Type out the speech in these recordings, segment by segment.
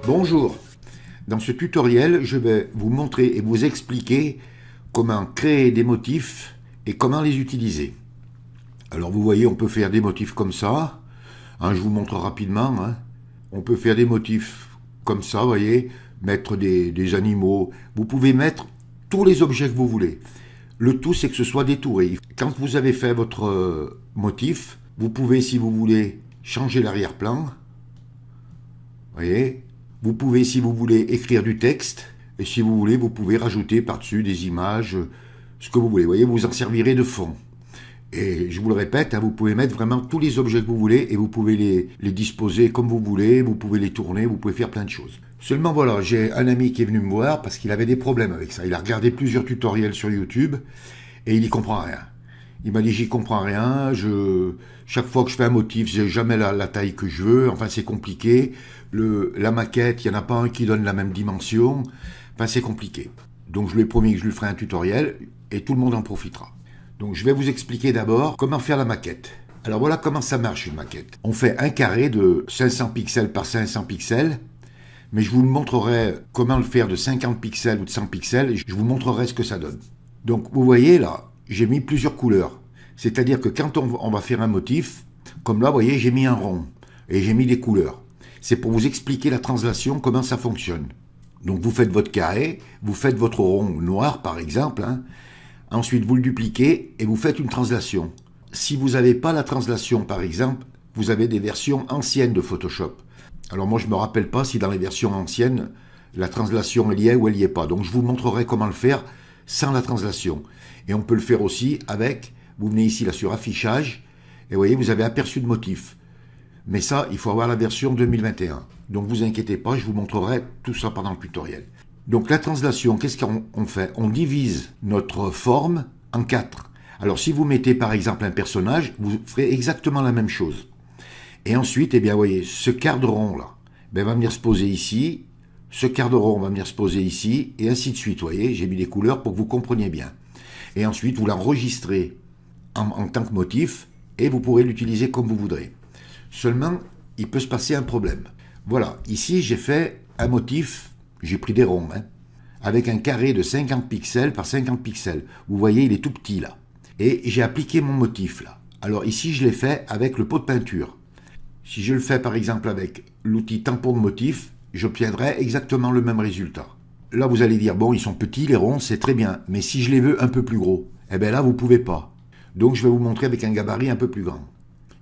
Bonjour, dans ce tutoriel, je vais vous montrer et vous expliquer comment créer des motifs et comment les utiliser. Alors vous voyez, on peut faire des motifs comme ça, je vous montre rapidement. On peut faire des motifs comme ça, vous voyez, mettre des animaux. Vous pouvez mettre tous les objets que vous voulez. Le tout, c'est que ce soit détouré. Quand vous avez fait votre motif, vous pouvez, si vous voulez, changer l'arrière-plan. Voyez, vous pouvez, si vous voulez, écrire du texte, et si vous voulez, vous pouvez rajouter par-dessus des images, ce que vous voulez. Voyez, vous en servirez de fond. Et je vous le répète, vous pouvez mettre vraiment tous les objets que vous voulez, et vous pouvez les disposer comme vous voulez, vous pouvez les tourner, vous pouvez faire plein de choses. Seulement voilà, j'ai un ami qui est venu me voir parce qu'il avait des problèmes avec ça. Il a regardé plusieurs tutoriels sur YouTube, et il n'y comprend rien. Il m'a dit, j'y comprends rien, chaque fois que je fais un motif, j'ai jamais la taille que je veux, enfin c'est compliqué. La maquette, il n'y en a pas un qui donne la même dimension, enfin c'est compliqué. Donc je lui ai promis que je lui ferai un tutoriel, et tout le monde en profitera. Donc je vais vous expliquer d'abord comment faire la maquette. Alors voilà comment ça marche une maquette. On fait un carré de 500 pixels par 500 pixels, mais je vous montrerai comment le faire de 50 pixels ou de 100 pixels, et je vous montrerai ce que ça donne. Donc vous voyez là, j'ai mis plusieurs couleurs. C'est-à-dire que quand on va faire un motif, comme là, vous voyez, j'ai mis un rond, et j'ai mis des couleurs. C'est pour vous expliquer la translation, comment ça fonctionne. Donc vous faites votre carré, vous faites votre rond noir par exemple, Ensuite vous le dupliquez et vous faites une translation. Si vous n'avez pas la translation par exemple, vous avez des versions anciennes de Photoshop. Alors moi je ne me rappelle pas si dans les versions anciennes, la translation elle y est ou elle n'y est pas. Donc je vous montrerai comment le faire sans la translation. Et on peut le faire aussi avec, vous venez ici là sur affichage, et vous voyez vous avez aperçu de motif. Mais ça, il faut avoir la version 2021. Donc vous inquiétez pas, je vous montrerai tout ça pendant le tutoriel. Donc la translation, qu'est-ce qu'on fait? On divise notre forme en 4. Alors si vous mettez par exemple un personnage, vous ferez exactement la même chose. Et ensuite, eh bien, vous voyez, ce quart de rond là, va venir se poser ici, ce quart de rond va venir se poser ici, et ainsi de suite. Vous voyez, j'ai mis des couleurs pour que vous compreniez bien. Et ensuite, vous l'enregistrez en tant que motif, et vous pourrez l'utiliser comme vous voudrez. Seulement, il peut se passer un problème. Voilà, ici j'ai fait un motif, j'ai pris des ronds, avec un carré de 50 pixels par 50 pixels. Vous voyez, il est tout petit là. Et j'ai appliqué mon motif là. Alors ici, je l'ai fait avec le pot de peinture. Si je le fais par exemple avec l'outil tampon de motif, j'obtiendrai exactement le même résultat. Là, vous allez dire, bon, ils sont petits, les ronds, c'est très bien. Mais si je les veux un peu plus gros, eh bien là, vous ne pouvez pas. Donc, je vais vous montrer avec un gabarit un peu plus grand.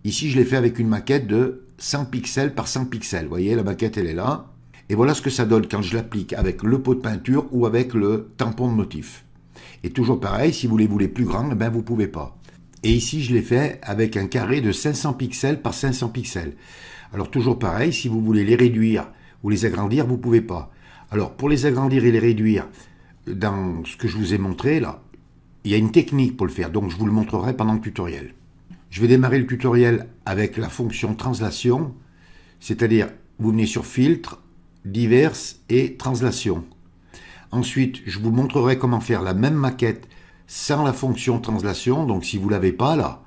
Ici, je l'ai fait avec une maquette de 100 pixels par 100 pixels. Vous voyez, la maquette, elle est là. Et voilà ce que ça donne quand je l'applique avec le pot de peinture ou avec le tampon de motif. Et toujours pareil, si vous les voulez plus grands, vous ne pouvez pas. Et ici, je l'ai fait avec un carré de 500 pixels par 500 pixels. Alors, toujours pareil, si vous voulez les réduire ou les agrandir, vous ne pouvez pas. Alors, pour les agrandir et les réduire, dans ce que je vous ai montré, là, il y a une technique pour le faire. Donc, je vous le montrerai pendant le tutoriel. Je vais démarrer le tutoriel avec la fonction translation, c'est-à-dire vous venez sur filtre, divers et translation. Ensuite, je vous montrerai comment faire la même maquette sans la fonction translation. Donc si vous ne l'avez pas là,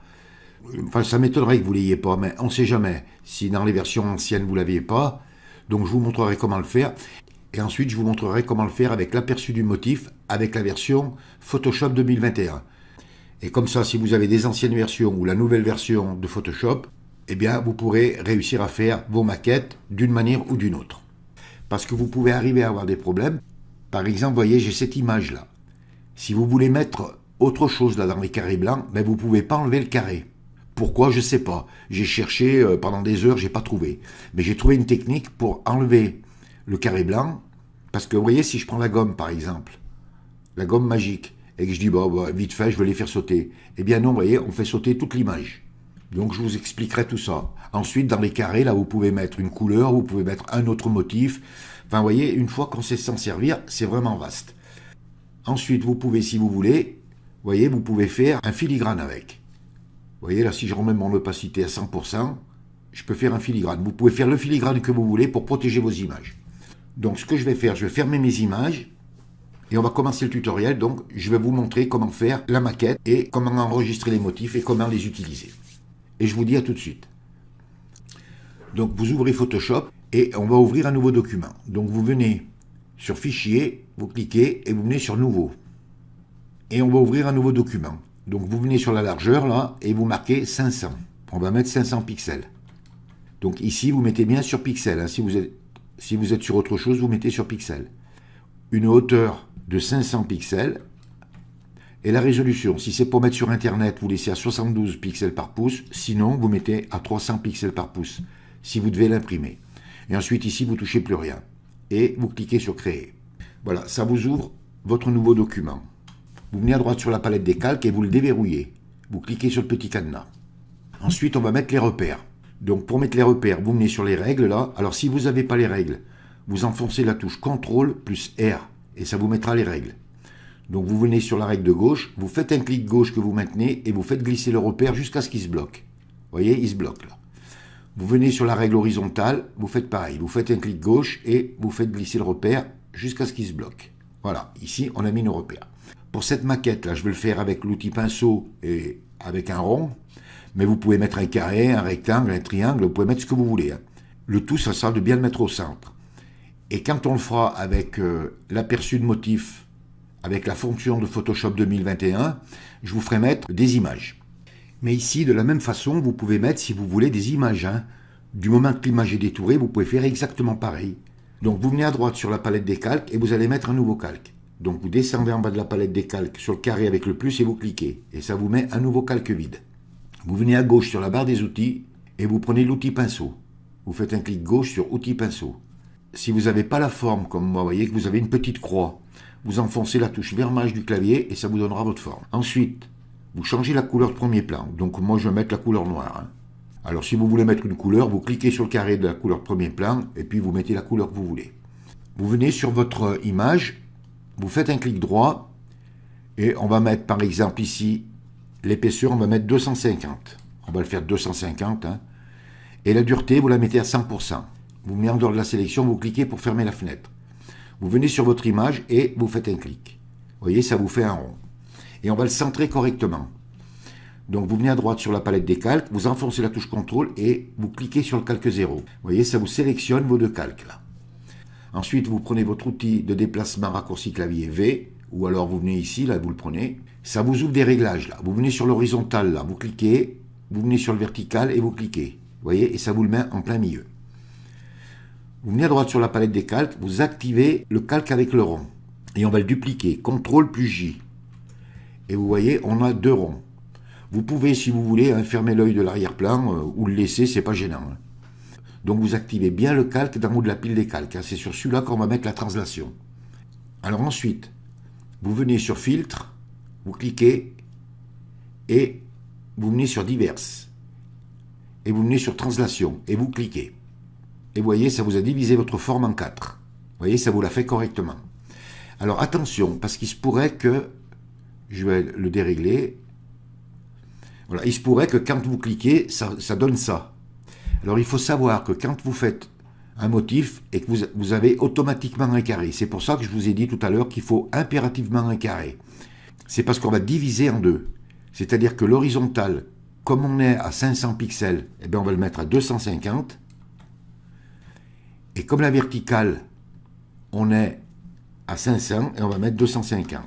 enfin ça m'étonnerait que vous ne l'ayez pas, mais on ne sait jamais si dans les versions anciennes vous ne l'aviez pas. Donc je vous montrerai comment le faire. Et ensuite, je vous montrerai comment le faire avec l'aperçu du motif avec la version Photoshop 2021. Et comme ça, si vous avez des anciennes versions ou la nouvelle version de Photoshop, eh bien, vous pourrez réussir à faire vos maquettes d'une manière ou d'une autre. Parce que vous pouvez arriver à avoir des problèmes. Par exemple, vous voyez, j'ai cette image-là. Si vous voulez mettre autre chose là dans les carrés blancs, vous ne pouvez pas enlever le carré. Pourquoi? Je ne sais pas. J'ai cherché pendant des heures, je n'ai pas trouvé. Mais j'ai trouvé une technique pour enlever le carré blanc. Parce que vous voyez, si je prends la gomme, par exemple, la gomme magique, et que je dis, vite fait, je vais les faire sauter. Eh bien non, vous voyez, on fait sauter toute l'image. Donc je vous expliquerai tout ça. Ensuite, dans les carrés, là, vous pouvez mettre une couleur, vous pouvez mettre un autre motif. Enfin, vous voyez, une fois qu'on sait s'en servir, c'est vraiment vaste. Ensuite, vous pouvez, si vous voulez, vous voyez, vous pouvez faire un filigrane avec. Vous voyez, là, si je remets mon opacité à 100%, je peux faire un filigrane. Vous pouvez faire le filigrane que vous voulez pour protéger vos images. Donc, ce que je vais faire, je vais fermer mes images. Et on va commencer le tutoriel, donc je vais vous montrer comment faire la maquette et comment enregistrer les motifs et comment les utiliser. Et je vous dis à tout de suite. Donc vous ouvrez Photoshop et on va ouvrir un nouveau document. Donc vous venez sur Fichier, vous cliquez et vous venez sur Nouveau. Et on va ouvrir un nouveau document. Donc vous venez sur la largeur là et vous marquez 500. On va mettre 500 pixels. Donc ici vous mettez bien sur pixels. Hein. Si vous êtes sur autre chose, vous mettez sur pixels. Une hauteur de 500 pixels. Et la résolution, si c'est pour mettre sur Internet, vous laissez à 72 pixels par pouce. Sinon, vous mettez à 300 pixels par pouce, si vous devez l'imprimer. Et ensuite, ici, vous ne touchez plus rien. Et vous cliquez sur Créer. Voilà, ça vous ouvre votre nouveau document. Vous venez à droite sur la palette des calques et vous le déverrouillez. Vous cliquez sur le petit cadenas. Ensuite, on va mettre les repères. Donc, pour mettre les repères, vous venez sur les règles, là. Alors, si vous n'avez pas les règles, vous enfoncez la touche CTRL plus R. Et ça vous mettra les règles. Donc vous venez sur la règle de gauche, vous faites un clic gauche que vous maintenez et vous faites glisser le repère jusqu'à ce qu'il se bloque. Vous voyez, il se bloque là. Vous venez sur la règle horizontale, vous faites pareil. Vous faites un clic gauche et vous faites glisser le repère jusqu'à ce qu'il se bloque. Voilà, ici on a mis nos repères. Pour cette maquette là, je vais le faire avec l'outil pinceau et avec un rond. Mais vous pouvez mettre un carré, un rectangle, un triangle, vous pouvez mettre ce que vous voulez. Hein. Le tout, ça sera de bien le mettre au centre. Et quand on le fera avec l'aperçu de motif, avec la fonction de Photoshop 2021, je vous ferai mettre des images. Mais ici, de la même façon, vous pouvez mettre, si vous voulez, des images. Hein. Du moment que l'image est détourée, vous pouvez faire exactement pareil. Donc, vous venez à droite sur la palette des calques et vous allez mettre un nouveau calque. Donc, vous descendez en bas de la palette des calques sur le carré avec le plus et vous cliquez. Et ça vous met un nouveau calque vide. Vous venez à gauche sur la barre des outils et vous prenez l'outil pinceau. Vous faites un clic gauche sur outil pinceau. Si vous n'avez pas la forme, comme moi, vous voyez que vous avez une petite croix, vous enfoncez la touche vermage du clavier et ça vous donnera votre forme. Ensuite, vous changez la couleur de premier plan. Donc moi, je vais mettre la couleur noire. Hein. Alors si vous voulez mettre une couleur, vous cliquez sur le carré de la couleur de premier plan et puis vous mettez la couleur que vous voulez. Vous venez sur votre image, vous faites un clic droit et on va mettre par exemple ici, l'épaisseur, on va mettre 250. On va le faire 250. Hein. Et la dureté, vous la mettez à 100%. Vous venez en dehors de la sélection, vous cliquez pour fermer la fenêtre. Vous venez sur votre image et vous faites un clic. Vous voyez, ça vous fait un rond. Et on va le centrer correctement. Donc vous venez à droite sur la palette des calques, vous enfoncez la touche CTRL et vous cliquez sur le calque 0. Vous voyez, ça vous sélectionne vos deux calques là. Ensuite, vous prenez votre outil de déplacement raccourci clavier V, ou alors vous venez ici, là, vous le prenez. Ça vous ouvre des réglages là. Vous venez sur l'horizontal là, vous cliquez, vous venez sur le vertical et vous cliquez. Vous voyez, et ça vous le met en plein milieu. Vous venez à droite sur la palette des calques, vous activez le calque avec le rond. Et on va le dupliquer, CTRL plus J. Et vous voyez, on a deux ronds. Vous pouvez, si vous voulez, fermer l'œil de l'arrière-plan ou le laisser, c'est pas gênant. Hein. Donc vous activez bien le calque d'en haut de la pile des calques. Hein. C'est sur celui-là qu'on va mettre la translation. Alors ensuite, vous venez sur Filtre, vous cliquez et vous venez sur Diverses. Et vous venez sur Translation et vous cliquez. Et vous voyez, ça vous a divisé votre forme en 4. Vous voyez, ça vous l'a fait correctement. Alors attention, parce qu'il se pourrait que, je vais le dérégler, voilà, il se pourrait que quand vous cliquez, ça donne ça. Alors il faut savoir que quand vous faites un motif et que vous avez automatiquement un carré, c'est pour ça que je vous ai dit tout à l'heure qu'il faut impérativement un carré. C'est parce qu'on va diviser en deux. C'est-à-dire que l'horizontale, comme on est à 500 pixels, eh bien on va le mettre à 250. Et comme la verticale, on est à 500 et on va mettre 250.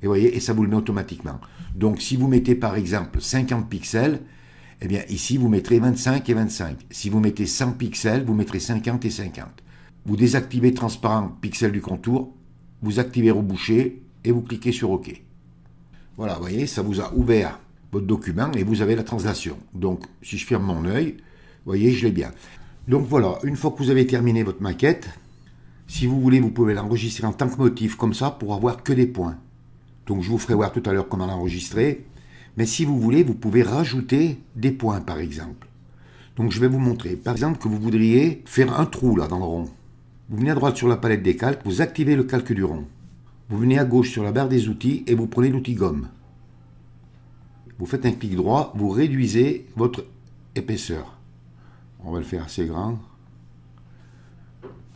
Et vous voyez, et ça vous le met automatiquement. Donc si vous mettez par exemple 50 pixels, eh bien ici vous mettrez 25 et 25. Si vous mettez 100 pixels, vous mettrez 50 et 50. Vous désactivez transparent pixel du contour, vous activez reboucher et vous cliquez sur OK. Voilà, vous voyez, ça vous a ouvert votre document et vous avez la translation. Donc si je ferme mon œil, vous voyez, je l'ai bien. Donc voilà, une fois que vous avez terminé votre maquette, si vous voulez, vous pouvez l'enregistrer en tant que motif comme ça pour avoir que des points. Donc je vous ferai voir tout à l'heure comment l'enregistrer. Mais si vous voulez, vous pouvez rajouter des points par exemple. Donc je vais vous montrer. Par exemple que vous voudriez faire un trou là dans le rond. Vous venez à droite sur la palette des calques, vous activez le calque du rond. Vous venez à gauche sur la barre des outils et vous prenez l'outil gomme. Vous faites un clic droit, vous réduisez votre épaisseur. On va le faire assez grand.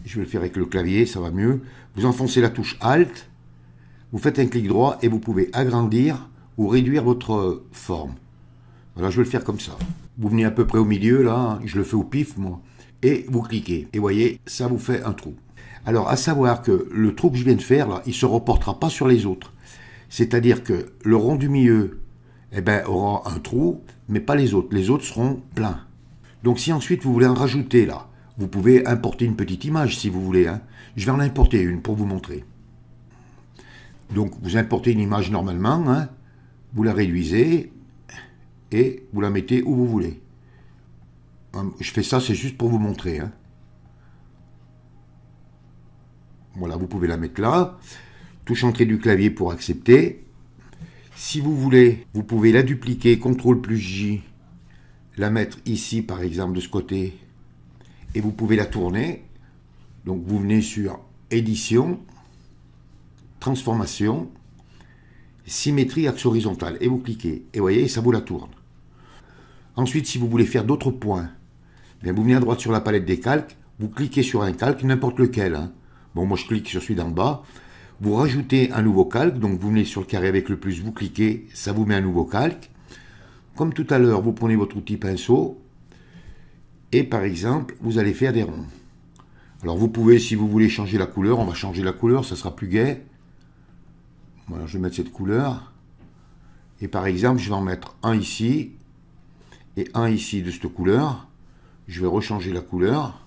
Je vais le faire avec le clavier, ça va mieux. Vous enfoncez la touche Alt, vous faites un clic droit et vous pouvez agrandir ou réduire votre forme. Voilà, je vais le faire comme ça. Vous venez à peu près au milieu, là, je le fais au pif, moi. et vous cliquez. Et voyez, ça vous fait un trou. Alors, à savoir que le trou que je viens de faire, là, il ne se reportera pas sur les autres. C'est-à-dire que le rond du milieu, aura un trou, mais pas les autres. Les autres seront pleins. Donc, si ensuite vous voulez en rajouter, là, vous pouvez importer une petite image, si vous voulez. Je vais en importer une pour vous montrer. Donc, vous importez une image normalement, vous la réduisez, et vous la mettez où vous voulez. Je fais ça, c'est juste pour vous montrer. Voilà, vous pouvez la mettre là. Touche entrée du clavier pour accepter. Si vous voulez, vous pouvez la dupliquer, CTRL plus J, la mettre ici par exemple de ce côté, et vous pouvez la tourner. Donc vous venez sur Édition, Transformation, Symétrie axe horizontal, et vous cliquez. Et vous voyez, ça vous la tourne. Ensuite, si vous voulez faire d'autres points, vous venez à droite sur la palette des calques, vous cliquez sur un calque, n'importe lequel. Bon, moi je clique sur celui d'en bas. Vous rajoutez un nouveau calque, donc vous venez sur le carré avec le plus, vous cliquez, ça vous met un nouveau calque. Comme tout à l'heure, vous prenez votre outil pinceau, et par exemple, vous allez faire des ronds. Alors vous pouvez, si vous voulez changer la couleur, on va changer la couleur, ça sera plus gai. Voilà, je vais mettre cette couleur. Et par exemple, je vais en mettre un ici, et un ici de cette couleur. Je vais rechanger la couleur.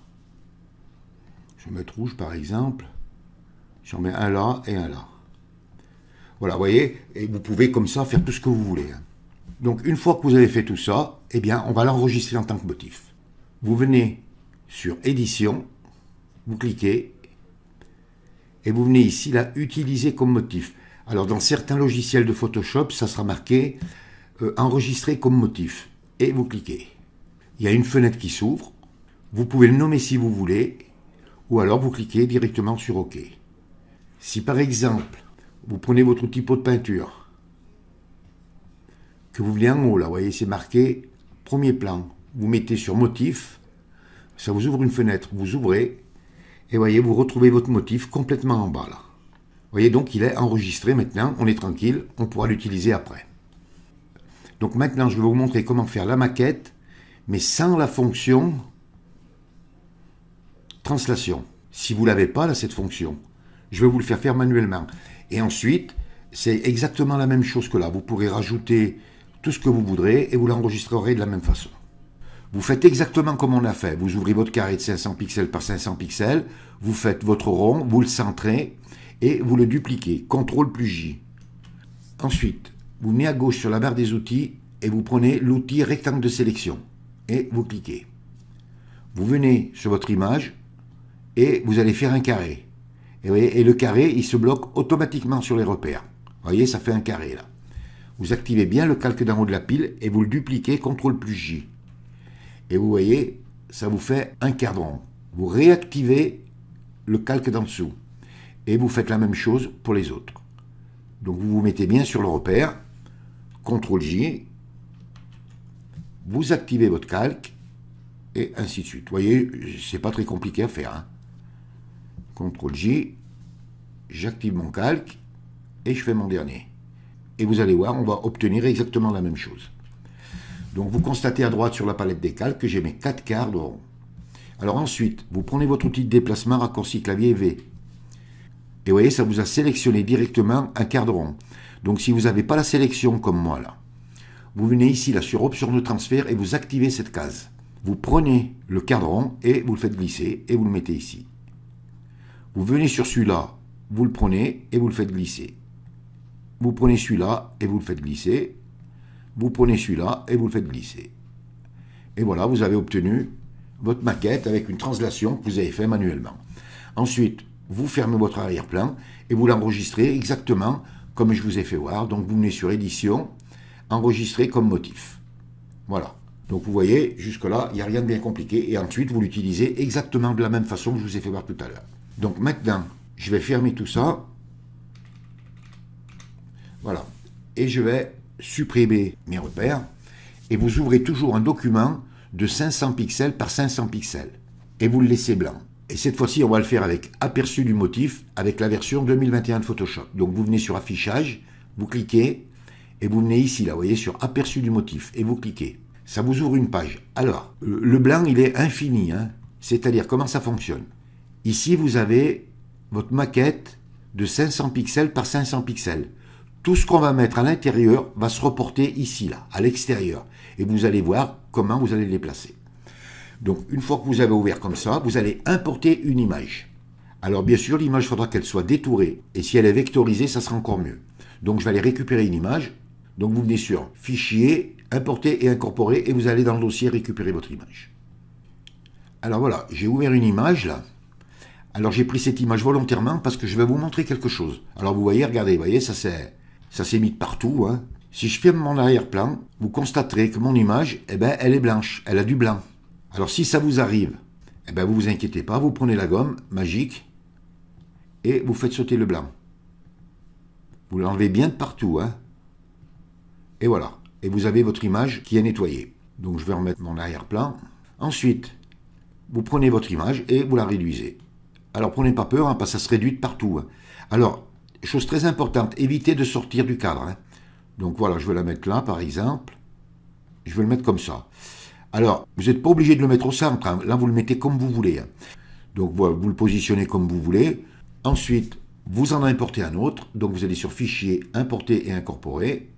Je vais mettre rouge par exemple. J'en mets un là et un là. Voilà, vous voyez, et vous pouvez comme ça faire tout ce que vous voulez. Donc une fois que vous avez fait tout ça, on va l'enregistrer en tant que motif. Vous venez sur Édition, vous cliquez, et vous venez ici, là, Utiliser comme motif. Alors dans certains logiciels de Photoshop, ça sera marqué Enregistrer comme motif. Et vous cliquez. Il y a une fenêtre qui s'ouvre, vous pouvez le nommer si vous voulez, ou alors vous cliquez directement sur OK. Si par exemple, vous prenez votre outil pot de peinture, que vous venez en haut, là, vous voyez, c'est marqué premier plan, vous mettez sur motif, ça vous ouvre une fenêtre, vous ouvrez, et voyez, vous retrouvez votre motif complètement en bas, là. Vous voyez, donc il est enregistré maintenant, on est tranquille, on pourra l'utiliser après. Donc maintenant, je vais vous montrer comment faire la maquette, mais sans la fonction translation. Si vous ne l'avez pas, là, cette fonction, je vais vous le faire manuellement. Et ensuite, c'est exactement la même chose que là. Vous pourrez rajouter tout ce que vous voudrez et vous l'enregistrerez de la même façon. Vous faites exactement comme on a fait. Vous ouvrez votre carré de 500 pixels par 500 pixels, vous faites votre rond, vous le centrez et vous le dupliquez. CTRL plus J. Ensuite, vous venez à gauche sur la barre des outils et vous prenez l'outil rectangle de sélection et vous cliquez. Vous venez sur votre image et vous allez faire un carré. Et le carré, il se bloque automatiquement sur les repères. Vous voyez, ça fait un carré là. Vous activez bien le calque d'en haut de la pile et vous le dupliquez, CTRL plus J. Et vous voyez, ça vous fait un cadran. Vous réactivez le calque d'en dessous. Et vous faites la même chose pour les autres. Donc vous vous mettez bien sur le repère, CTRL J, vous activez votre calque, et ainsi de suite. Vous voyez, c'est pas très compliqué à faire. CTRL J, j'active mon calque, et je fais mon dernier. Et vous allez voir, on va obtenir exactement la même chose. Donc vous constatez à droite sur la palette des calques que j'ai mes 4 quarts de rond. Alors ensuite, vous prenez votre outil de déplacement, raccourci clavier V. Et vous voyez, ça vous a sélectionné directement un quart de rond. Donc si vous n'avez pas la sélection comme moi là, vous venez ici là sur option de transfert et vous activez cette case. Vous prenez le quart de rond et vous le faites glisser et vous le mettez ici. Vous venez sur celui-là, vous le prenez et vous le faites glisser. Vous prenez celui-là et vous le faites glisser. Vous prenez celui-là et vous le faites glisser. Et voilà, vous avez obtenu votre maquette avec une translation que vous avez fait manuellement. Ensuite, vous fermez votre arrière-plan et vous l'enregistrez exactement comme je vous ai fait voir. Donc vous venez sur Édition, Enregistrer comme motif. Voilà. Donc vous voyez, jusque-là, il n'y a rien de bien compliqué. Et ensuite, vous l'utilisez exactement de la même façon que je vous ai fait voir tout à l'heure. Donc maintenant, je vais fermer tout ça. Voilà. Et je vais supprimer mes repères. Et vous ouvrez toujours un document de 500 pixels par 500 pixels. Et vous le laissez blanc. Et cette fois-ci, on va le faire avec aperçu du motif, avec la version 2021 de Photoshop. Donc vous venez sur Affichage, vous cliquez, et vous venez ici, là, vous voyez, sur aperçu du motif, et vous cliquez. Ça vous ouvre une page. Alors, le blanc, il est infini. C'est-à-dire, comment ça fonctionne? Ici, vous avez votre maquette de 500 pixels par 500 pixels. Tout ce qu'on va mettre à l'intérieur va se reporter ici, là, à l'extérieur. Et vous allez voir comment vous allez les placer. Donc, une fois que vous avez ouvert comme ça, vous allez importer une image. Alors, bien sûr, l'image, il faudra qu'elle soit détourée. Et si elle est vectorisée, ça sera encore mieux. Donc, je vais aller récupérer une image. Donc, vous venez sur Fichier, Importer et Incorporer, et vous allez dans le dossier récupérer votre image. Alors voilà, j'ai ouvert une image, là. Alors, j'ai pris cette image volontairement parce que je vais vous montrer quelque chose. Alors, vous voyez, regardez, vous voyez, ça s'est mis de partout, hein. Si je ferme mon arrière-plan, vous constaterez que mon image, eh ben, elle est blanche, elle a du blanc. Alors si ça vous arrive, eh ben, vous inquiétez pas, vous prenez la gomme magique et vous faites sauter le blanc. Vous l'enlevez bien de partout, hein. Et voilà, et vous avez votre image qui est nettoyée. Donc je vais remettre mon arrière-plan. Ensuite, vous prenez votre image et vous la réduisez. Alors prenez pas peur, hein, parce que ça se réduit de partout, hein. Alors, chose très importante, évitez de sortir du cadre, hein. Donc voilà, je vais la mettre là, par exemple. Je vais le mettre comme ça. Alors, vous n'êtes pas obligé de le mettre au centre, hein. Là, vous le mettez comme vous voulez, hein. Donc voilà, vous le positionnez comme vous voulez. Ensuite, vous en importez un autre. Donc vous allez sur Fichier, Importer et Incorporer.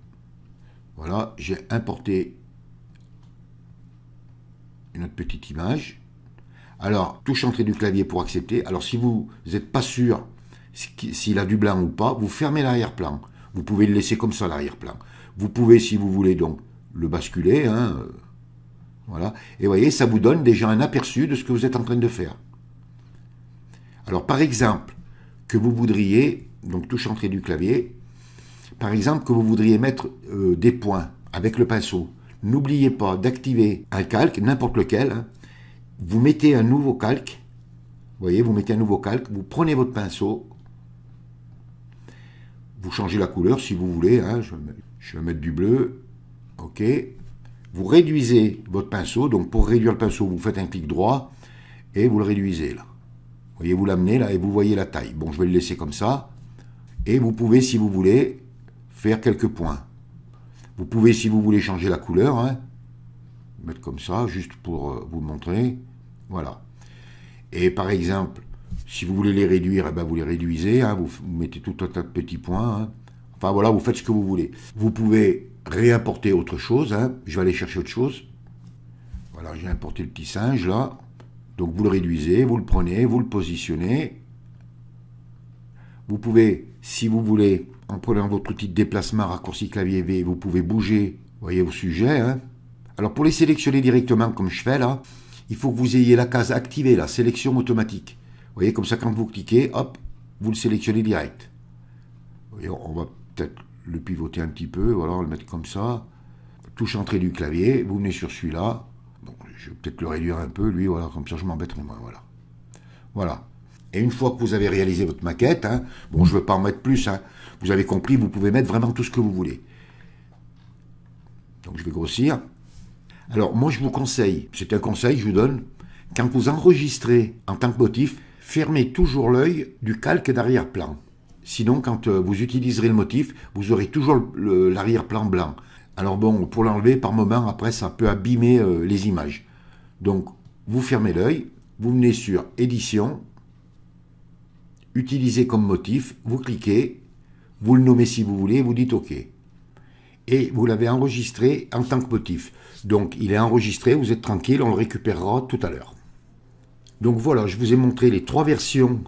Voilà, j'ai importé une autre petite image. Alors, touche entrée du clavier pour accepter. Alors, si vous n'êtes pas sûr s'il a du blanc ou pas, vous fermez l'arrière-plan. Vous pouvez le laisser comme ça, l'arrière-plan. Vous pouvez, si vous voulez, donc, le basculer, hein, voilà. Et vous voyez, ça vous donne déjà un aperçu de ce que vous êtes en train de faire. Alors, par exemple, que vous voudriez, donc touche entrée du clavier, par exemple, que vous voudriez mettre des points avec le pinceau. N'oubliez pas d'activer un calque, n'importe lequel, hein. Vous mettez un nouveau calque. Vous voyez, vous mettez un nouveau calque, vous prenez votre pinceau, vous changez la couleur si vous voulez, hein, je vais mettre du bleu, ok. Vous réduisez votre pinceau, donc pour réduire le pinceau, vous faites un clic droit et vous le réduisez là. Vous voyez, vous l'amenez là et vous voyez la taille. Bon, je vais le laisser comme ça. Et vous pouvez, si vous voulez, faire quelques points. Vous pouvez, si vous voulez, changer la couleur, hein, mettre comme ça, juste pour vous montrer. Voilà. Et par exemple, si vous voulez les réduire, eh ben vous les réduisez, hein, vous mettez tout un tas de petits points, hein. Enfin voilà, vous faites ce que vous voulez. Vous pouvez réimporter autre chose, hein. Je vais aller chercher autre chose. Voilà, j'ai importé le petit singe là. Donc vous le réduisez, vous le prenez, vous le positionnez. Vous pouvez, si vous voulez, en prenant votre outil de déplacement, raccourci clavier V, vous pouvez bouger, vous voyez, vos sujets, hein. Alors pour les sélectionner directement comme je fais là, il faut que vous ayez la case activée, la sélection automatique. Vous voyez, comme ça, quand vous cliquez, hop, vous le sélectionnez direct. Vous voyez, on va peut-être le pivoter un petit peu, voilà, on va le mettre comme ça. Touche entrée du clavier, vous venez sur celui-là. Bon, je vais peut-être le réduire un peu, lui, voilà, comme ça je m'embêterai moins, voilà. Voilà. Et une fois que vous avez réalisé votre maquette, hein, bon, je ne veux pas en mettre plus, hein, vous avez compris, vous pouvez mettre vraiment tout ce que vous voulez. Donc je vais grossir. Alors, moi, je vous conseille, c'est un conseil, je vous donne, quand vous enregistrez en tant que motif, fermez toujours l'œil du calque d'arrière-plan. Sinon, quand vous utiliserez le motif, vous aurez toujours l'arrière-plan blanc. Alors bon, pour l'enlever, par moment, après, ça peut abîmer les images. Donc, vous fermez l'œil, vous venez sur Édition, Utiliser comme motif, vous cliquez, vous le nommez si vous voulez, vous dites OK. Et vous l'avez enregistré en tant que motif. Donc, il est enregistré, vous êtes tranquille, on le récupérera tout à l'heure. Donc voilà, je vous ai montré les 3 versions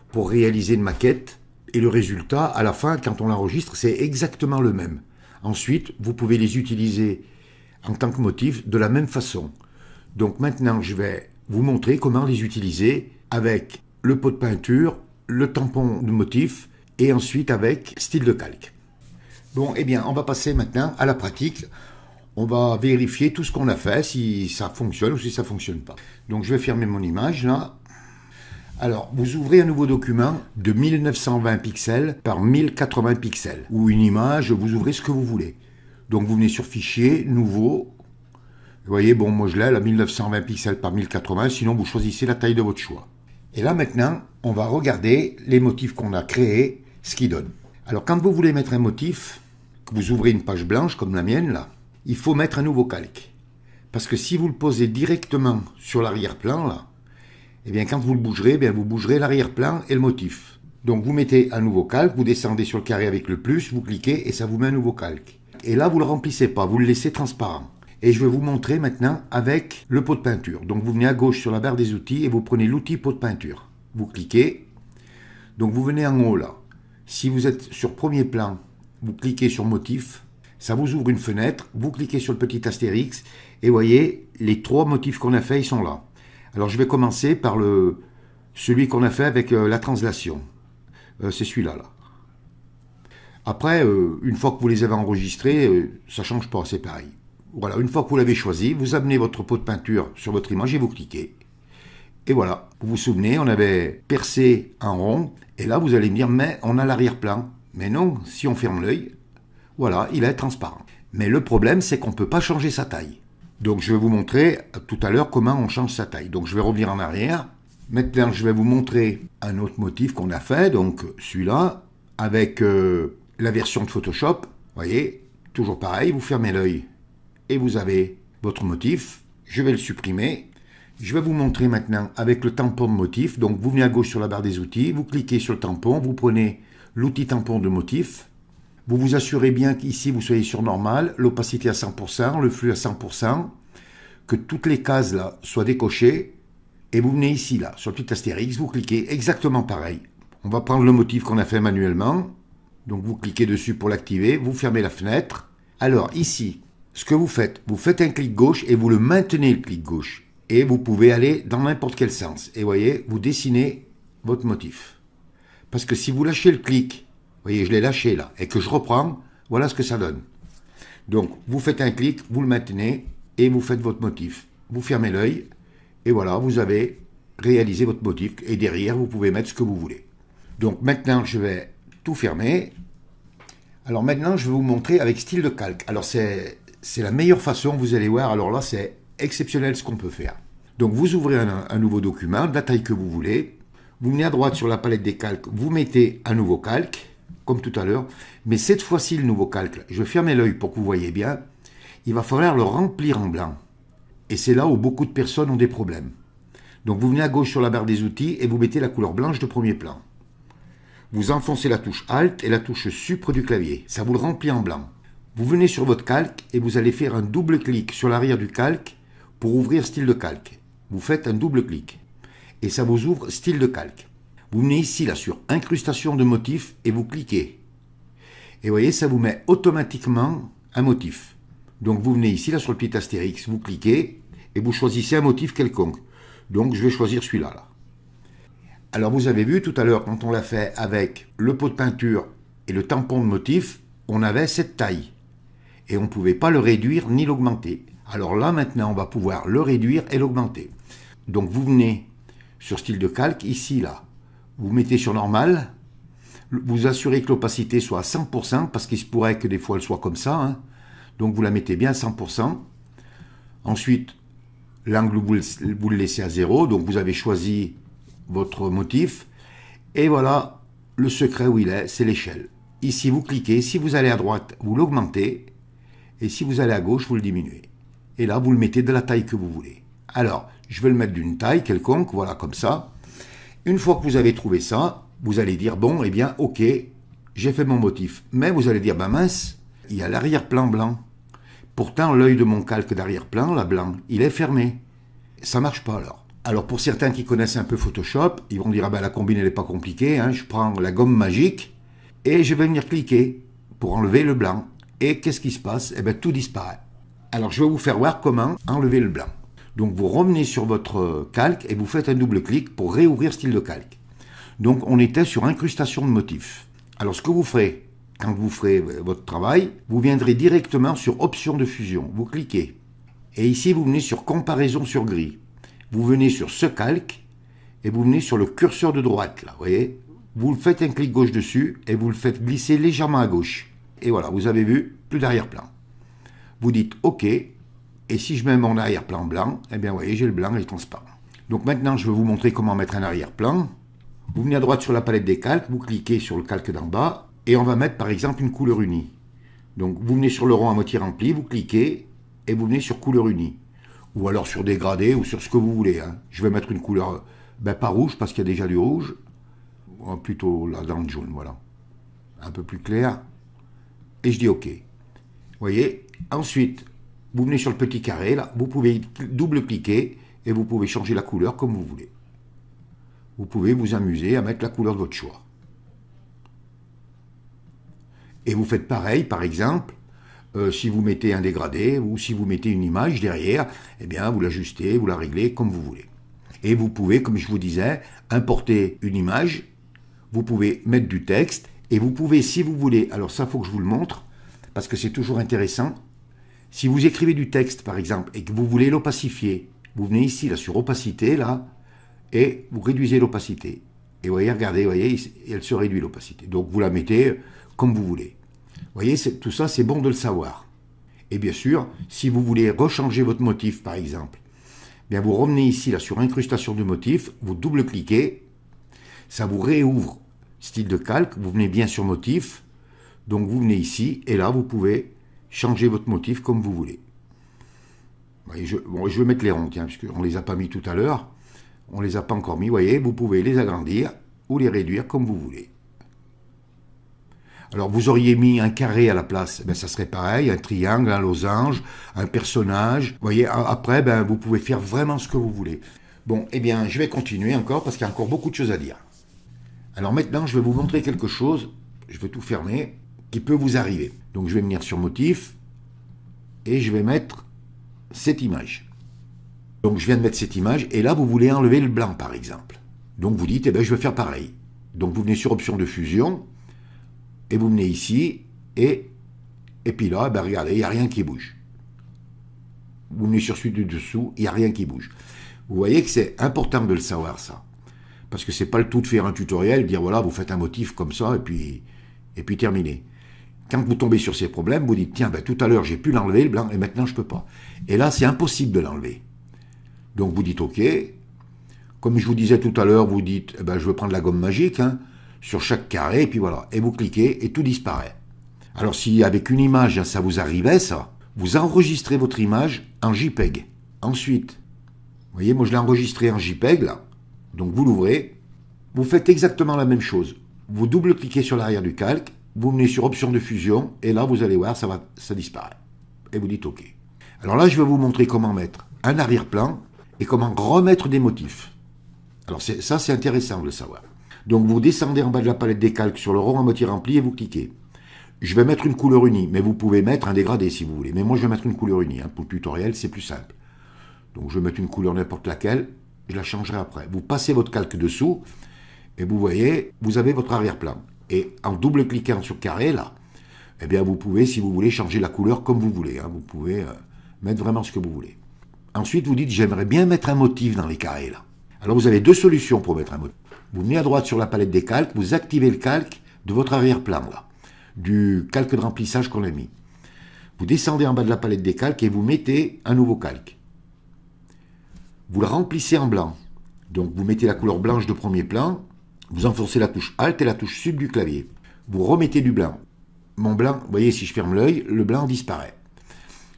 pour réaliser une maquette. Et le résultat, à la fin, quand on l'enregistre, c'est exactement le même. Ensuite, vous pouvez les utiliser en tant que motif de la même façon. Donc maintenant, je vais vous montrer comment les utiliser avec le pot de peinture, le tampon de motif et ensuite avec style de calque. Bon, eh bien, on va passer maintenant à la pratique. On va vérifier tout ce qu'on a fait, si ça fonctionne ou si ça ne fonctionne pas. Donc, je vais fermer mon image, là. Alors, vous ouvrez un nouveau document de 1920 pixels par 1080 pixels. Ou une image, vous ouvrez ce que vous voulez. Donc, vous venez sur Fichier, Nouveau. Vous voyez, bon, moi je l'ai, là, 1920 pixels par 1080. Sinon, vous choisissez la taille de votre choix. Et là, maintenant, on va regarder les motifs qu'on a créés, ce qu'ils donnent. Alors, quand vous voulez mettre un motif, que vous ouvrez une page blanche, comme la mienne, là, il faut mettre un nouveau calque. Parce que si vous le posez directement sur l'arrière-plan, là, eh bien quand vous le bougerez, eh bien, vous bougerez l'arrière-plan et le motif. Donc vous mettez un nouveau calque, vous descendez sur le carré avec le plus, vous cliquez et ça vous met un nouveau calque. Et là, vous ne le remplissez pas, vous le laissez transparent. Et je vais vous montrer maintenant avec le pot de peinture. Donc vous venez à gauche sur la barre des outils et vous prenez l'outil pot de peinture. Vous cliquez. Donc vous venez en haut là. Si vous êtes sur premier plan, vous cliquez sur motif. Ça vous ouvre une fenêtre. Vous cliquez sur le petit astérix. Et voyez, les 3 motifs qu'on a fait, ils sont là. Alors je vais commencer par celui qu'on a fait avec la translation. C'est celui-là là. Après, une fois que vous les avez enregistrés, ça ne change pas, c'est pareil. Voilà, une fois que vous l'avez choisi, vous amenez votre pot de peinture sur votre image et vous cliquez. Et voilà, vous vous souvenez, on avait percé un rond, et là vous allez me dire, mais on a l'arrière-plan. Mais non, si on ferme l'œil, voilà, il est transparent. Mais le problème, c'est qu'on ne peut pas changer sa taille. Donc je vais vous montrer tout à l'heure comment on change sa taille. Donc je vais revenir en arrière. Maintenant, je vais vous montrer un autre motif qu'on a fait, donc celui-là, avec la version de Photoshop. Vous voyez, toujours pareil, vous fermez l'œil. Et vous avez votre motif. Je vais le supprimer. Je vais vous montrer maintenant avec le tampon de motif. Donc vous venez à gauche sur la barre des outils, vous cliquez sur le tampon, vous prenez l'outil tampon de motif. Vous vous assurez bien qu'ici vous soyez sur normal, l'opacité à 100%, le flux à 100%, que toutes les cases là soient décochées. Et vous venez ici là, sur le petit astérix, vous cliquez exactement pareil. On va prendre le motif qu'on a fait manuellement. Donc vous cliquez dessus pour l'activer, vous fermez la fenêtre. Alors ici, ce que vous faites un clic gauche et vous le maintenez le clic gauche. Et vous pouvez aller dans n'importe quel sens. Et voyez, vous dessinez votre motif. Parce que si vous lâchez le clic, vous voyez, je l'ai lâché là, et que je reprends, voilà ce que ça donne. Donc, vous faites un clic, vous le maintenez, et vous faites votre motif. Vous fermez l'œil, et voilà, vous avez réalisé votre motif. Et derrière, vous pouvez mettre ce que vous voulez. Donc maintenant, je vais tout fermer. Alors maintenant, je vais vous montrer avec style de calque. Alors c'est la meilleure façon, vous allez voir. Alors là, c'est exceptionnel ce qu'on peut faire. Donc vous ouvrez un nouveau document, de la taille que vous voulez. Vous venez à droite sur la palette des calques, vous mettez un nouveau calque, comme tout à l'heure. Mais cette fois-ci, le nouveau calque, je vais fermer l'œil pour que vous voyez bien. Il va falloir le remplir en blanc. Et c'est là où beaucoup de personnes ont des problèmes. Donc vous venez à gauche sur la barre des outils et vous mettez la couleur blanche de premier plan. Vous enfoncez la touche Alt et la touche Supre du clavier. Ça vous le remplit en blanc. Vous venez sur votre calque et vous allez faire un double clic sur l'arrière du calque pour ouvrir style de calque. Vous faites un double clic et ça vous ouvre style de calque. Vous venez ici là sur incrustation de motif et vous cliquez. Et vous voyez, ça vous met automatiquement un motif. Donc vous venez ici là sur le petit astérix, vous cliquez et vous choisissez un motif quelconque. Donc je vais choisir celui-là là. Alors vous avez vu tout à l'heure quand on l'a fait avec le pot de peinture et le tampon de motif, on avait cette taille. Et on ne pouvait pas le réduire ni l'augmenter. Alors là maintenant on va pouvoir le réduire et l'augmenter. Donc vous venez sur style de calque, ici là, vous mettez sur normal, vous assurez que l'opacité soit à 100% parce qu'il se pourrait que des fois elle soit comme ça. Hein. Donc vous la mettez bien à 100%. Ensuite, l'angle vous le laissez à 0, donc vous avez choisi votre motif. Et voilà, le secret où il est, c'est l'échelle. Ici, vous cliquez. Si vous allez à droite, vous l'augmentez. Et si vous allez à gauche, vous le diminuez. Et là, vous le mettez de la taille que vous voulez. Alors, je vais le mettre d'une taille quelconque, voilà, comme ça. Une fois que vous avez trouvé ça, vous allez dire, bon, eh bien, ok, j'ai fait mon motif. Mais vous allez dire, ben mince, il y a l'arrière-plan blanc. Pourtant, l'œil de mon calque d'arrière-plan, là, blanc, il est fermé. Ça marche pas alors. Alors pour certains qui connaissent un peu Photoshop, ils vont dire ah ben la combine elle n'est pas compliquée, hein. Je prends la gomme magique et je vais venir cliquer pour enlever le blanc. Et qu'est-ce qui se passe? Eh bien tout disparaît. Alors je vais vous faire voir comment enlever le blanc. Donc vous revenez sur votre calque et vous faites un double clic pour réouvrir style de calque. Donc on était sur incrustation de motifs. Alors ce que vous ferez, quand vous ferez votre travail, vous viendrez directement sur option de fusion. Vous cliquez. Et ici vous venez sur comparaison sur gris. Vous venez sur ce calque et vous venez sur le curseur de droite, là, vous voyez. Vous faites un clic gauche dessus et vous le faites glisser légèrement à gauche. Et voilà, vous avez vu, plus d'arrière-plan. Vous dites OK, et si je mets mon arrière-plan blanc, eh bien, vous voyez, j'ai le blanc et le transparent. Donc maintenant, je vais vous montrer comment mettre un arrière-plan. Vous venez à droite sur la palette des calques, vous cliquez sur le calque d'en bas et on va mettre par exemple une couleur unie. Donc vous venez sur le rond à moitié rempli, vous cliquez et vous venez sur couleur unie. Ou alors sur dégradé, ou sur ce que vous voulez. Hein. Je vais mettre une couleur Ben, pas rouge, parce qu'il y a déjà du rouge. Plutôt là, dans le jaune, voilà. Un peu plus clair. Et je dis OK. Vous voyez? Ensuite, vous venez sur le petit carré, là. Vous pouvez double-cliquer et vous pouvez changer la couleur comme vous voulez. Vous pouvez vous amuser à mettre la couleur de votre choix. Et vous faites pareil, par exemple, si vous mettez un dégradé ou si vous mettez une image derrière, eh bien, vous l'ajustez, vous la réglez comme vous voulez. Et vous pouvez, comme je vous disais, importer une image, vous pouvez mettre du texte, et vous pouvez, si vous voulez, alors ça, il faut que je vous le montre, parce que c'est toujours intéressant, si vous écrivez du texte, par exemple, et que vous voulez l'opacifier, vous venez ici, là, sur opacité, là, et vous réduisez l'opacité. Et vous voyez, regardez, vous voyez, elle se réduit l'opacité. Donc vous la mettez comme vous voulez. Vous voyez, tout ça, c'est bon de le savoir. Et bien sûr, si vous voulez rechanger votre motif, par exemple, bien vous revenez ici, là, sur incrustation de motif, vous double-cliquez, ça vous réouvre style de calque, vous venez bien sur motif, donc vous venez ici, et là, vous pouvez changer votre motif comme vous voulez. Vous voyez, je vais mettre les ronds, tiens, puisqu'on ne les a pas mis tout à l'heure, on ne les a pas encore mis, vous voyez, vous pouvez les agrandir ou les réduire comme vous voulez. Alors, vous auriez mis un carré à la place, ben, ça serait pareil, un triangle, un losange, un personnage. Vous voyez, après, ben, vous pouvez faire vraiment ce que vous voulez. Bon, eh bien, je vais continuer encore, parce qu'il y a encore beaucoup de choses à dire. Alors maintenant, je vais vous montrer quelque chose, je vais tout fermer, qui peut vous arriver. Donc, je vais venir sur motif, et je vais mettre cette image. Donc, je viens de mettre cette image, et là, vous voulez enlever le blanc, par exemple. Donc, vous dites, eh bien, je vais faire pareil. Donc, vous venez sur option de fusion, et vous venez ici, et puis là, ben regardez, il n'y a rien qui bouge. Vous venez sur celui du dessous, il n'y a rien qui bouge. Vous voyez que c'est important de le savoir, ça. Parce que c'est pas le tout de faire un tutoriel, dire voilà, vous faites un motif comme ça, et puis terminé. Quand vous tombez sur ces problèmes, vous dites, tiens, ben, tout à l'heure, j'ai pu l'enlever, le blanc, et maintenant, je peux pas. Et là, c'est impossible de l'enlever. Donc, vous dites OK. Comme je vous disais tout à l'heure, vous dites, eh ben, je veux prendre la gomme magique, hein, sur chaque carré, et puis voilà. Et vous cliquez, et tout disparaît. Alors, si avec une image, ça vous arrivait, ça, vous enregistrez votre image en JPEG. Ensuite, vous voyez, moi, je l'ai enregistré en JPEG, là. Donc, vous l'ouvrez. Vous faites exactement la même chose. Vous double-cliquez sur l'arrière du calque, vous venez sur option de fusion, et là, vous allez voir, ça disparaît. Et vous dites OK. Alors là, je vais vous montrer comment mettre un arrière-plan et comment remettre des motifs. Alors, ça, c'est intéressant de le savoir. Donc, vous descendez en bas de la palette des calques sur le rond à moitié rempli et vous cliquez. Je vais mettre une couleur unie, mais vous pouvez mettre un dégradé si vous voulez. Mais moi, je vais mettre une couleur unie. Hein. Pour le tutoriel, c'est plus simple. Donc, je vais mettre une couleur n'importe laquelle. Je la changerai après. Vous passez votre calque dessous et vous voyez, vous avez votre arrière-plan. Et en double-cliquant sur carré, là, eh bien, vous pouvez, si vous voulez, changer la couleur comme vous voulez. Hein. Vous pouvez mettre vraiment ce que vous voulez. Ensuite, vous dites, j'aimerais bien mettre un motif dans les carrés, là. Alors, vous avez deux solutions pour mettre un motif. Vous venez à droite sur la palette des calques, vous activez le calque de votre arrière-plan, là, du calque de remplissage qu'on a mis. Vous descendez en bas de la palette des calques et vous mettez un nouveau calque. Vous le remplissez en blanc. Donc, vous mettez la couleur blanche de premier plan, vous enfoncez la touche Alt et la touche Sub du clavier. Vous remettez du blanc. Mon blanc, vous voyez, si je ferme l'œil, le blanc disparaît.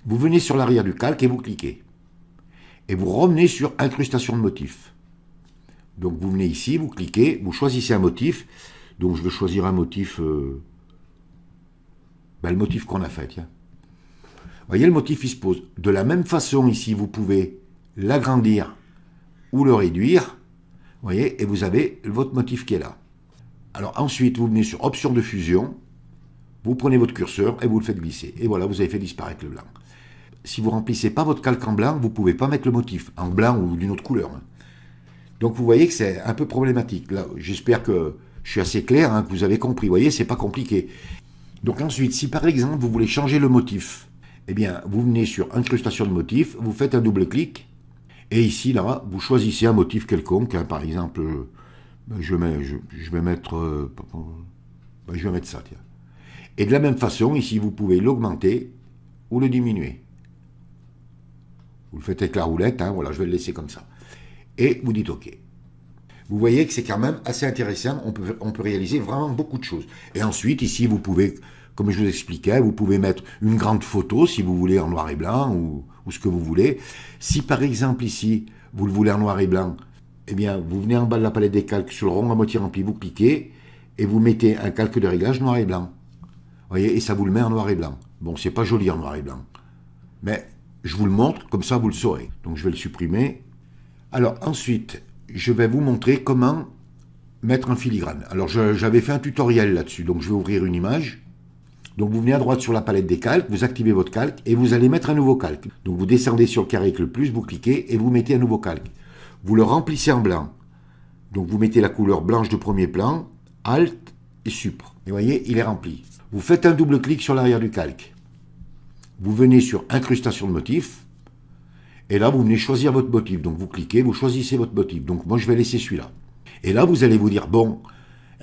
Vous venez sur l'arrière du calque et vous cliquez. Et vous revenez sur incrustation de motif. Donc, vous venez ici, vous cliquez, vous choisissez un motif. Donc, je vais choisir un motif... le motif qu'on a fait, tiens. Vous voyez, le motif, il se pose. De la même façon, ici, vous pouvez l'agrandir ou le réduire. Vous voyez, et vous avez votre motif qui est là. Alors, ensuite, vous venez sur option de fusion. Vous prenez votre curseur et vous le faites glisser. Et voilà, vous avez fait disparaître le blanc. Si vous ne remplissez pas votre calque en blanc, vous ne pouvez pas mettre le motif en blanc ou d'une autre couleur. Donc, vous voyez que c'est un peu problématique. Là, j'espère que je suis assez clair, hein, que vous avez compris. Vous voyez, c'est pas compliqué. Donc, ensuite, si par exemple, vous voulez changer le motif, eh bien, vous venez sur incrustation de motif, vous faites un double-clic, et ici, là, vous choisissez un motif quelconque. Hein, par exemple, je vais mettre ça, tiens. Et de la même façon, ici, vous pouvez l'augmenter ou le diminuer. Vous le faites avec la roulette, hein, voilà, je vais le laisser comme ça. Et vous dites OK. Vous voyez que c'est quand même assez intéressant, on peut réaliser vraiment beaucoup de choses. Et ensuite, ici, vous pouvez, comme je vous expliquais, vous pouvez mettre une grande photo, si vous voulez, en noir et blanc, ou ce que vous voulez. Si, par exemple, ici, vous le voulez en noir et blanc, eh bien, vous venez en bas de la palette des calques, sur le rond à moitié rempli, vous cliquez, et vous mettez un calque de réglage noir et blanc. Vous voyez, et ça vous le met en noir et blanc. Bon, c'est pas joli en noir et blanc. Mais je vous le montre, comme ça vous le saurez. Donc je vais le supprimer. Alors ensuite, je vais vous montrer comment mettre un filigrane. Alors j'avais fait un tutoriel là-dessus, donc je vais ouvrir une image. Donc vous venez à droite sur la palette des calques, vous activez votre calque et vous allez mettre un nouveau calque. Donc vous descendez sur le carré avec le plus, vous cliquez et vous mettez un nouveau calque. Vous le remplissez en blanc. Donc vous mettez la couleur blanche de premier plan, Alt et Supre. Et vous voyez, il est rempli. Vous faites un double clic sur l'arrière du calque. Vous venez sur incrustation de motif. Et là, vous venez choisir votre motif. Donc vous cliquez, vous choisissez votre motif. Donc moi, je vais laisser celui-là. Et là, vous allez vous dire, bon,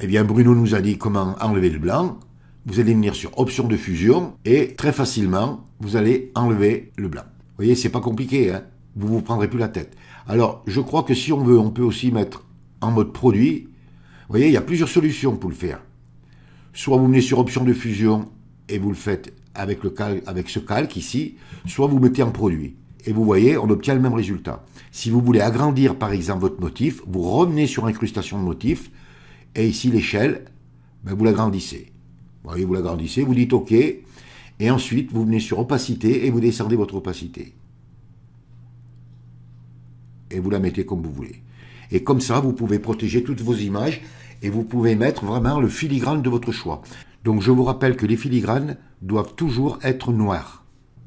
eh bien Bruno nous a dit comment enlever le blanc. Vous allez venir sur option de fusion et très facilement, vous allez enlever le blanc. Vous voyez, c'est pas compliqué, hein. Vous vous prendrez plus la tête. Alors, je crois que si on veut, on peut aussi mettre en mode produit. Vous voyez, il y a plusieurs solutions pour le faire. Soit vous venez sur option de fusion et vous le faites avec ce calque ici, soit vous mettez en produit. Et vous voyez, on obtient le même résultat. Si vous voulez agrandir par exemple votre motif, vous revenez sur incrustation de motif et ici l'échelle, ben, vous l'agrandissez. Vous voyez, vous l'agrandissez, vous dites OK et ensuite vous venez sur opacité et vous descendez votre opacité. Et vous la mettez comme vous voulez. Et comme ça, vous pouvez protéger toutes vos images et vous pouvez mettre vraiment le filigrane de votre choix. Donc je vous rappelle que les filigranes doivent toujours être noirs.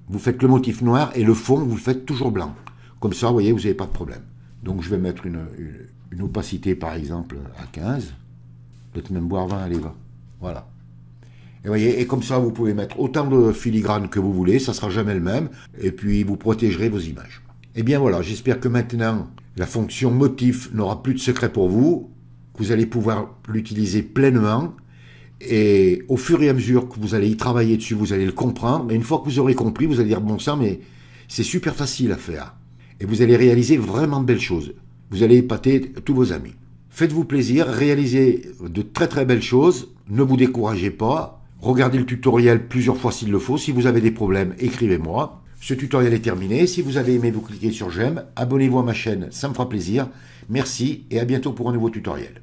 Vous faites le motif noir et le fond, vous le faites toujours blanc. Comme ça, vous voyez, vous n'avez pas de problème. Donc je vais mettre une opacité, par exemple, à 15. Peut-être même boire 20, allez, va. Voilà. Et voyez, et comme ça, vous pouvez mettre autant de filigrane que vous voulez, ça ne sera jamais le même, et puis vous protégerez vos images. Et bien voilà, j'espère que maintenant, la fonction motif n'aura plus de secret pour vous, que vous allez pouvoir l'utiliser pleinement, et au fur et à mesure que vous allez y travailler dessus, vous allez le comprendre, et une fois que vous aurez compris, vous allez dire, bon sang, mais c'est super facile à faire. Et vous allez réaliser vraiment de belles choses. Vous allez épater tous vos amis. Faites-vous plaisir, réalisez de très très belles choses, ne vous découragez pas, regardez le tutoriel plusieurs fois s'il le faut, si vous avez des problèmes, écrivez-moi. Ce tutoriel est terminé, si vous avez aimé, vous cliquez sur j'aime, abonnez-vous à ma chaîne, ça me fera plaisir. Merci et à bientôt pour un nouveau tutoriel.